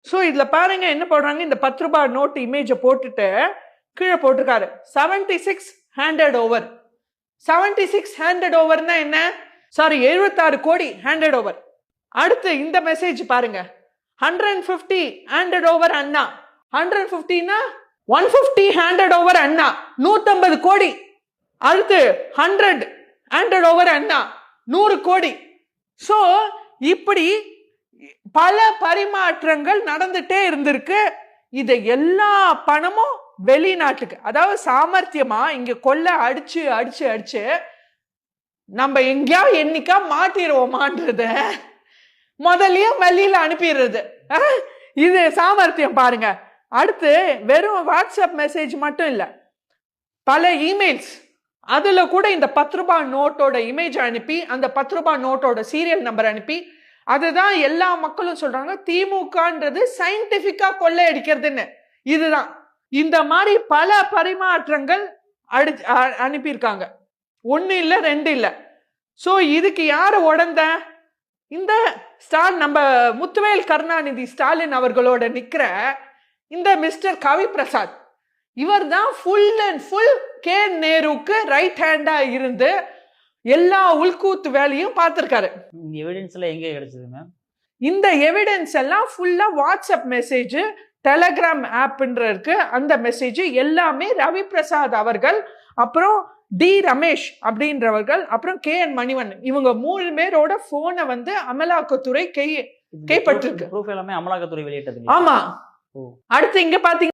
So இதுல பாருங்க என்ன போடுறாங்க, இந்த 10 ரூபாய் நோட் இமேஜை போட்டுட்டு கீழே போட்டிருக்காரு 76 ஹேண்டட் ஓவர். 76 ஹேண்டட் ஓவர்னா என்ன, சாரி 76 கோடி ஹேண்டட் ஓவர். அடுத்து இந்த மெசேஜ் பாருங்க, 150 ஹேண்டட் ஓவர் அண்ணா. 150னா 150 ஹேண்டட் ஓவர் அண்ணா, 150 கோடி. அடுத்து 100 ஹேண்டட் ஓவர் அண்ணா, 100 கோடி. சோ இப்படி பல பரிமாற்றங்கள் நடந்துட்டே இருந்திருக்கு. இது எல்லா பணமும் வெளிநாட்டுக்கு, அதாவது சாமர்த்தியமா இங்க கொள்ள அடிச்சு அடிச்சு அடிச்சு நம்ம எங்கேயா என்னைக்கா மாட்டிடுவோமான்றத முதல்லயும் வெளியில அனுப்பிடுறது. இது சாமர்த்தியம் பாருங்க. அடுத்து வெறும் வாட்ஸ்அப் மெசேஜ் மட்டும் இல்ல, பல இமெயில்ஸ், அதுல கூட இந்த 10 ரூபாய் நோட்டோட இமேஜ் அனுப்பி அந்த 10 ரூபாய் நோட்டோட சீரியல் நம்பர் அனுப்பி, அதுதான் எல்லா மக்களும் சொல்றாங்க திமுகன்றது சயின்டிபிக்கா கொள்ளை அடிக்கிறதுன்னு. இதுதான் இந்த மாதிரி பல பரிமாற்றங்கள் அனுப்பியிருக்காங்க. 1 இல்ல 2 இல்ல. சோ இதுக்கு யாரு உடந்த, இந்த நம்ம முத்துவேல் கருணாநிதி ஸ்டாலின் அவர்களோட நிக்கிற இந்த மிஸ்டர் கவி பிரசாத். இவர் தான் ஃபுல் அண்ட் ஃபுல் கே நேருக்கு ரைட் ஹேண்டா இருந்து எல்லா உள்கூத்து வேலையும் பார்த்திருக்காரு. எவிடன்ஸ்ல எங்க கிடைச்சது மேம்? இந்த எவிடன்ஸ் எல்லாம் ஃபுல்லா வாட்ஸ்அப் மெசேஜ், டெலகிராம் ஆப்ன்ற இருக்கு, அந்த மெசேஜ் எல்லாமே ரவி பிரசாத் அவர்கள், அப்புறம் டி ரமேஷ் அப்படின்றவர்கள், அப்புறம் கே என் மணிவண்ணன், இவங்க 3 பேரோட போனை வந்து அமலாக்கத்துறை கைப்பற்றிருக்கு. ப்ரூஃப் எல்லாமே அமலாக்கத்துறை வெளியிட்டது. ஆமா. அடுத்து இங்க பாத்தீங்க